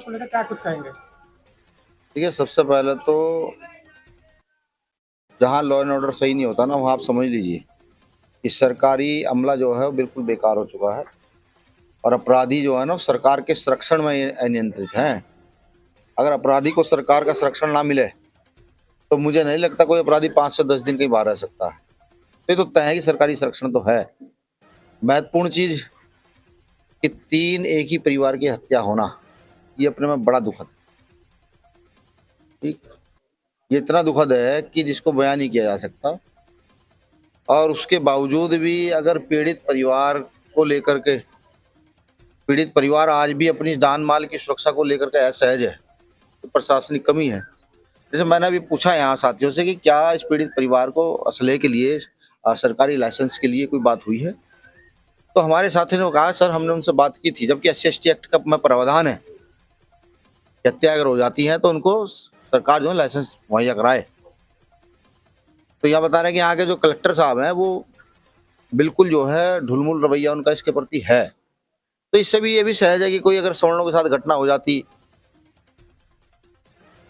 व्यवस्था को लेकर क्या कुछ कहेंगे? देखिए, सबसे पहले तो जहाँ लॉ एंड ऑर्डर सही नहीं होता ना, वहाँ आप समझ लीजिए कि सरकारी अमला जो है वो बिल्कुल बेकार हो चुका है। और अपराधी जो है ना, सरकार के संरक्षण में अनियंत्रित हैं। अगर अपराधी को सरकार का संरक्षण ना मिले तो मुझे नहीं लगता कोई अपराधी 5 से 10 दिन कहीं बाहर रह सकता है। ये तो तय है कि सरकारी संरक्षण तो है। महत्वपूर्ण चीज कि 3 एक ही परिवार की हत्या होना, ये अपने में बड़ा दुखद है। ठीक, ये इतना दुखद है कि जिसको बयान नहीं किया जा सकता। और उसके बावजूद भी अगर पीड़ित परिवार आज भी अपनी जान माल की सुरक्षा को लेकर के असहज है, तो प्रशासनिक कमी है। जैसे मैंने अभी पूछा यहाँ साथियों से कि क्या इस पीड़ित परिवार को असलहे के लिए सरकारी लाइसेंस के लिए कोई बात हुई है, तो हमारे साथी ने कहा सर हमने उनसे बात की थी, जबकि SC/ST एक्ट का में प्रावधान है कि हत्या अगर हो जाती है तो उनको सरकार जो है लाइसेंस मुहैया कराए। तो यहाँ बता रहे हैं कि यहाँ के जो कलेक्टर साहब हैं वो बिल्कुल जो है ढुलमुल रवैया उनका इसके प्रति है। तो इससे भी ये भी सहज है कि कोई अगर सवर्णों के साथ घटना हो जाती,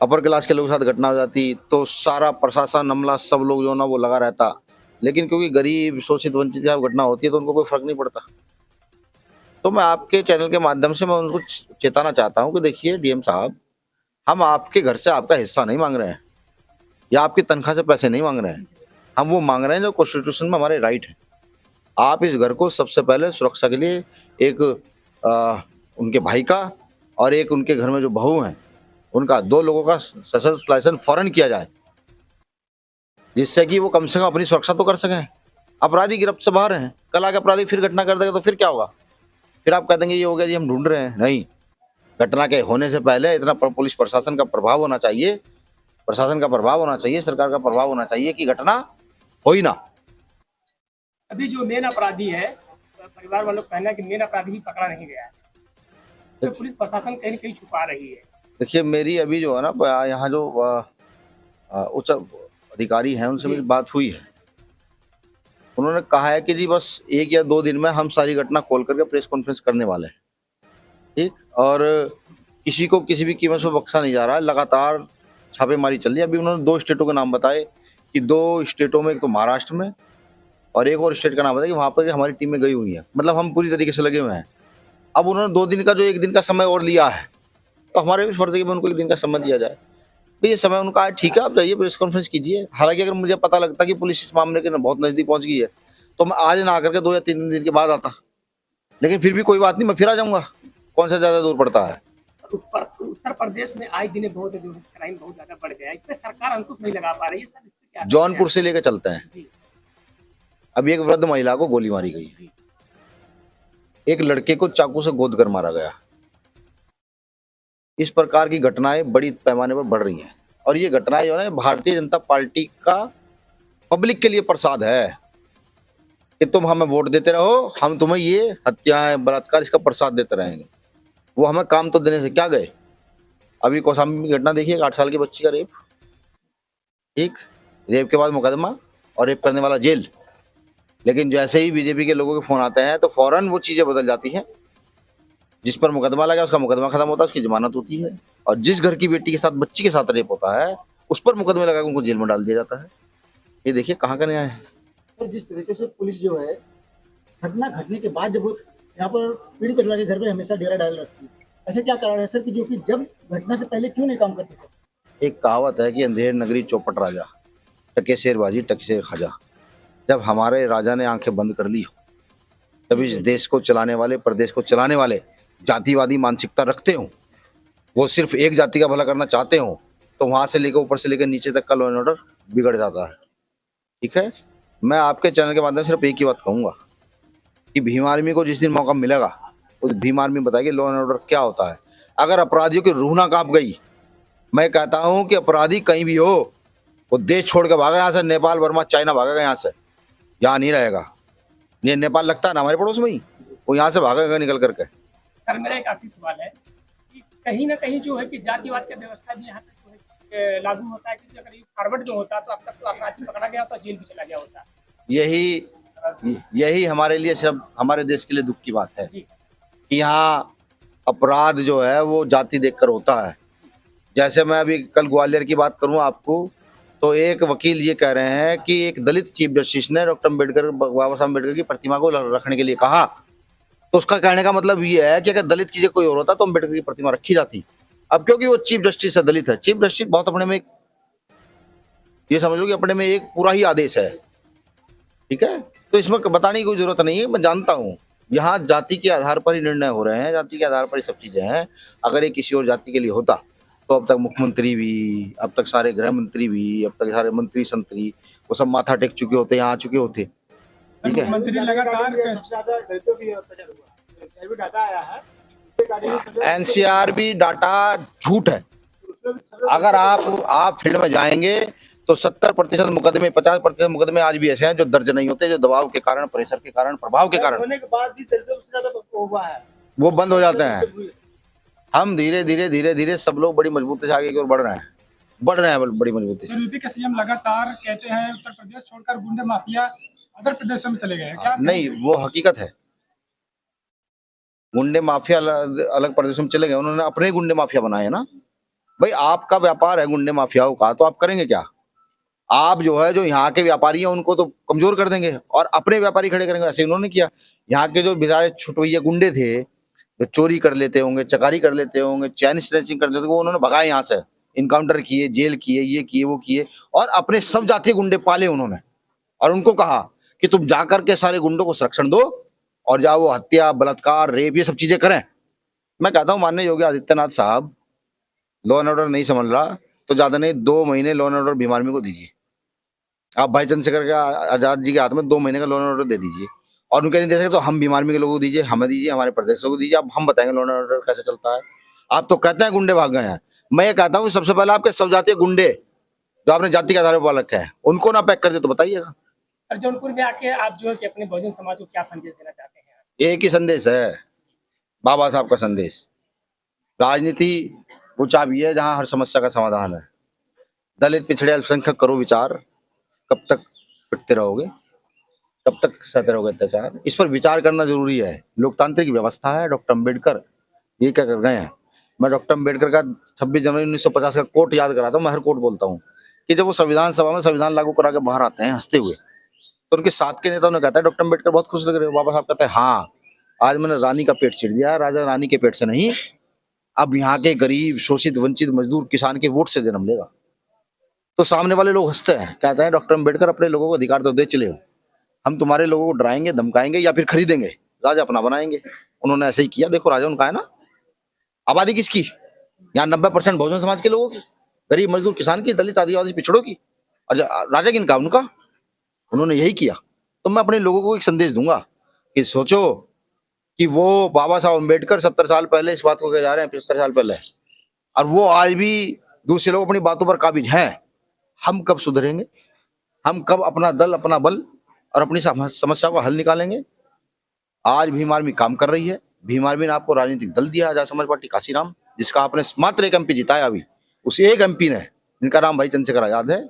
अपर क्लास के लोगों के साथ घटना हो जाती, तो सारा प्रशासन अमला सब लोग जो ना वो लगा रहता। लेकिन क्योंकि गरीब शोषित वंचित की घटना होती है तो उनको कोई फर्क नहीं पड़ता। तो मैं आपके चैनल के माध्यम से मैं उनको चेताना चाहता हूँ कि देखिए DM साहब, हम आपके घर से आपका हिस्सा नहीं मांग रहे हैं या आपकी तनख्वाह से पैसे नहीं मांग रहे हैं। हम वो मांग रहे हैं जो कॉन्स्टिट्यूशन में हमारे राइट है। आप इस घर को सबसे पहले सुरक्षा के लिए एक उनके भाई का और एक उनके घर में जो बहू हैं उनका 2 लोगों का सशस्त्र लाइसेंस फौरन किया जाए, जिससे कि वो कम से कम अपनी सुरक्षा तो कर सकें। अपराधी गिरफ्त से बाहर हैं, कल आके अपराधी फिर घटना कर देगा तो फिर क्या होगा? फिर आप कह देंगे ये हो गया जी हम ढूंढ रहे हैं। नहीं, घटना के होने से पहले इतना पुलिस प्रशासन का प्रभाव होना चाहिए, प्रशासन का प्रभाव होना चाहिए, सरकार का प्रभाव होना चाहिए कि घटना हो ही ना। अभी जो मेन अपराधी है, परिवार वालों का कहना है कि मेन अपराधी भी पकड़ा नहीं गया है, तो पुलिस प्रशासन कहीं न कहीं छुपा रही है। देखिए, मेरी अभी जो है ना यहाँ जो उच्च अधिकारी हैं उनसे मेरी बात हुई है। उन्होंने कहा है कि जी बस 1 या 2 दिन में हम सारी घटना खोल करके प्रेस कॉन्फ्रेंस करने वाले हैं। ठीक, और किसी को किसी भी कीमत पर बख्शा नहीं जा रहा है। लगातार छापेमारी चल रही है। अभी उन्होंने 2 स्टेटों के नाम बताए कि 2 स्टेटों में, एक तो महाराष्ट्र में और एक और स्टेट का नाम बताया कि वहाँ पर हमारी टीमें गई हुई हैं। मतलब हम पूरी तरीके से लगे हुए हैं। अब उन्होंने 2 दिन का जो 1 दिन का समय और लिया है, तो हमारे भी फर्ज है कि उनको 1 दिन का समय दिया जाए। तो ये समय उनका है, ठीक है, आप जाइए प्रेस कॉन्फ्रेंस कीजिए। हालांकि अगर मुझे पता लगता कि पुलिस इस मामले के बहुत नज़दीक पहुंच गई है तो मैं आज ना आकर के 2 या 3 दिन के बाद आता। लेकिन फिर भी कोई बात नहीं, मैं फिर आ जाऊंगा। कौन सा ज़्यादा दूर पड़ता है? उत्तर प्रदेश में आए दिन बहुत जो क्राइम बहुत ज्यादा बढ़ गया है, इस पे सरकार अंकुश नहीं लगा पा रही है। सर, इस पे क्या जौनपुर से लेकर चलते हैं। जी, अभी एक वृद्ध महिला को गोली मारी गई, एक लड़के को चाकू से गोद कर मारा गया। इस प्रकार की घटनाएं बड़ी पैमाने पर बढ़ रही हैं और ये घटनाएं जो है भारतीय जनता पार्टी का पब्लिक के लिए प्रसाद है कि तुम हमें वोट देते रहो, हम तुम्हें ये हत्याएं बलात्कार इसका प्रसाद देते रहेंगे। वो हमें काम तो देने से क्या गए? अभी कौशाम्बी की घटना देखिए, 8 साल की बच्ची का रेप। ठीक, रेप के बाद मुकदमा और रेप करने वाला जेल। लेकिन जैसे ही बीजेपी के लोगों के फोन आते हैं तो फौरन वो चीजें बदल जाती हैं। जिस पर मुकदमा लगा उसका मुकदमा खत्म होता है, उसकी जमानत होती है। और जिस घर की बेटी के साथ, बच्ची के साथ रेप होता है, उस पर मुकदमे लगा उनको जेल में डाल दिया जाता है। ये देखिए कहाँ का न्याय है। तो जिस तरीके से पुलिस जो है घटना घटने के बाद जब यहाँ पर पीड़ित परिवार के घर पे हमेशा डेरा डाल रखती है, ऐसे क्या कारण है सर कि जो कि जब घटना से पहले क्यों नहीं काम करती सर? एक कहावत है कि अंधेर नगरी चौपट राजा, टके शेरबाजी टके शेर खाजा। जब हमारे राजा ने आंखें बंद कर ली हो, तब इस देश को चलाने वाले, प्रदेश को चलाने वाले जातिवादी मानसिकता रखते हो, वो सिर्फ एक जाति का भला करना चाहते हो, तो वहां से लेकर ऊपर से लेकर नीचे तक का लॉ एंड ऑर्डर बिगड़ जाता है। ठीक है, मैं आपके चैनल के माध्यम से सिर्फ एक ही बात कहूंगा कि भीम आर्मी को जिस दिन मौका मिलेगा उस भीम आर्मी बताएगी लॉ एंड ऑर्डर क्या होता है। अगर अपराधियों की रूह ना कांप गई, मैं कहता हूं कि अपराधी कहीं भी हो वो देश छोड़ के भागा यहाँ से, नेपाल, बर्मा, चाइना भागेगा यहाँ से, यहाँ नहीं रहेगा। ये नेपाल लगता है ना हमारे पड़ोस में ही, वो यहाँ से भागेगा निकल करके। सर, मेरा एक आखिरी सवाल है कि कहीं ना कहीं जो है कि जातिवाद का व्यवस्था भी यहाँ पे जो है लागू होता है, क्योंकि अगर ये फॉरवर्ड जो होता तो अब तक तो अपराधी पकड़ा गया होता, जेल भी चला गया होता। यही हमारे लिए, सिर्फ हमारे देश के लिए दुख की बात है कि यहाँ अपराध जो है वो जाति देखकर होता है। जैसे मैं अभी कल ग्वालियर की बात करूं आपको, तो एक वकील ये कह रहे हैं कि एक दलित चीफ जस्टिस ने डॉक्टर अम्बेडकर, बाबा साहब अम्बेडकर की प्रतिमा को रखने के लिए कहा। तो उसका कहने का मतलब ये है कि अगर दलित की जगह कोई और होता तो अम्बेडकर की प्रतिमा रखी जाती। अब क्योंकि वो चीफ जस्टिस है, दलित है, चीफ जस्टिस बहुत अपने में ये समझ लो कि अपने में एक पूरा ही आदेश है, ठीक है। तो इसमें बताने की कोई जरूरत नहीं है, मैं जानता हूँ यहाँ जाति के आधार पर ही निर्णय हो रहे हैं, जाति के आधार पर ही सब चीजें हैं। अगर ये किसी और जाति के लिए होता तो अब तक मुख्यमंत्री भी, अब तक सारे गृह मंत्री भी, अब तक सारे मंत्री संतरी वो सब माथा टेक चुके होते, यहाँ आ चुके होते, ठीक है। मंत्री लगातार सबसे ज्यादा दलितों की अत्याचार हुआ, NCRB डाटा आया है। एनसीआरबी डाटा झूठ है। अगर आप फील्ड में जाएंगे तो 70% मुकदमे, 50% मुकदमे आज भी ऐसे हैं जो दर्ज नहीं होते, जो दबाव के कारण, प्रेशर के कारण, प्रभाव के कारण होने के बाद भी दलितों से ज्यादा हुआ है, वो बंद हो जाते हैं। हम धीरे धीरे सब लोग बड़ी मजबूती से आगे की ओर बढ़ रहे हैं बड़ी मजबूती से। यूपी के सीएम लगातार कहते हैं उत्तर प्रदेश छोड़कर गुंडे माफिया अदर प्रदेशों में चले गए हैं, क्या नहीं, वो हकीकत है। गुंडे माफिया अलग प्रदेशों में चले गए, उन्होंने अपने ही गुंडे माफिया बनाए ना। भाई आपका व्यापार है गुंडे माफियाओं का, तो आप करेंगे क्या? आप जो है, जो यहाँ के व्यापारी हैं उनको तो कमजोर कर देंगे और अपने व्यापारी खड़े करेंगे। ऐसे उन्होंने किया। यहाँ के जो बेचारे छुटवैया गुंडे थे, जो चोरी कर लेते होंगे, चकारी कर लेते होंगे, चैन स्नैचिंग कर लेते होंगे, वो उन्होंने भगाए यहाँ से, इनकाउंटर किए, जेल किए, ये किए, वो किए, और अपने सब जातीय गुंडे पाले उन्होंने। और उनको कहा कि तुम जाकर के सारे गुंडों को संरक्षण दो और जाओ वो हत्या, बलात्कार, रेप, ये सब चीजें करें। मैं कहता हूँ माननीय योगी आदित्यनाथ साहब, लॉ एंड ऑर्डर नहीं समझ रहा तो ज्यादा नहीं 2 महीने law and order Bhim army को दीजिए। आप भाई चंद्रशेखर के आजाद जी के हाथ में 2 महीने का लॉ एंड ऑर्डर दे दीजिए, और उनके नहीं दे सकते तो हम भीम आर्मी के लोगों को दीजिए, हमें दीजिए, हमारे प्रदेशों को दीजिए। अब हम बताएंगे लॉ एंड ऑर्डर कैसे चलता है। आप तो कहते हैं गुंडे भाग गए हैं, मैं ये कहता हूँ सबसे पहले आपके सब जातीय गुंडे जो आपने जाति के आधार पर रखे हैं उनको ना पैक कर दे तो बताइएगा। जौनपुर में आके आप जो है कि अपने बहुजन समाज को क्या संदेश देना चाहते हैं? एक ही संदेश है, बाबा साहब का संदेश। राजनीति वो चाबी है जहाँ हर समस्या का समाधान है। दलित, पिछड़े, अल्पसंख्यक करो विचार, कब तक पिटते रहोगे, कब तक सहते रहोगे अत्याचार। इस पर विचार करना जरूरी है। लोकतांत्रिक व्यवस्था है। डॉक्टर अम्बेडकर ये क्या कर गए हैं। मैं डॉक्टर अम्बेडकर का 26 जनवरी 1950 का कोट याद कराता हूँ। मैं हर कोट बोलता हूँ कि जब वो संविधान सभा में संविधान लागू करा के बाहर आते हैं हंसते हुए, तो उनके साथ के नेताओं ने कहता है डॉक्टर अम्बेडकर बहुत खुश लग रहे हो। बाबा साहब कहते हैं हाँ, आज मैंने रानी का पेट चीर दिया, राजा रानी के पेट से नहीं, अब यहाँ के गरीब, शोषित, वंचित, मजदूर, किसान के वोट से जन्म लेगा। तो सामने वाले लोग हंसते हैं, कहते हैं डॉक्टर अम्बेडकर अपने लोगों को अधिकार तो दे चले हो, हम तुम्हारे लोगों को डराएंगे, धमकाएंगे या फिर खरीदेंगे, राजा अपना बनाएंगे। उन्होंने ऐसे ही किया। देखो राजा उनका है ना। आबादी किसकी? यहाँ 90% बहुजन समाज के लोगों की, गरीब, मजदूर, किसान की, दलित, आदिवासी, पिछड़ों की। और राजा किनका? उनका। उन्होंने यही किया। तो मैं अपने लोगों को एक संदेश दूंगा कि सोचो कि वो बाबा साहब अम्बेडकर 70 साल पहले इस बात को कह जा रहे हैं, 75 साल पहले, और वो आज भी दूसरे लोग अपनी बातों पर काबिज हैं। हम कब सुधरेंगे? हम कब अपना दल, अपना बल और अपनी समस्या का हल निकालेंगे? आज भीम आर्मी काम कर रही है। भीम आर्मी ने आपको राजनीतिक दल दिया, आजाद समाज पार्टी काशीराम, जिसका आपने मात्र 1 MP जिताया अभी। उस एक MP ने, जिनका नाम भाई चंद्रशेखर आजाद है,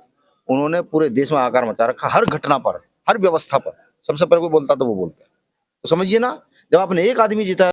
उन्होंने पूरे देश में आकार मचा रखा। हर घटना पर, हर व्यवस्था पर सबसे पहले कोई बोलता तो वो बोलता है। तो समझिए ना, जब आपने एक आदमी जीता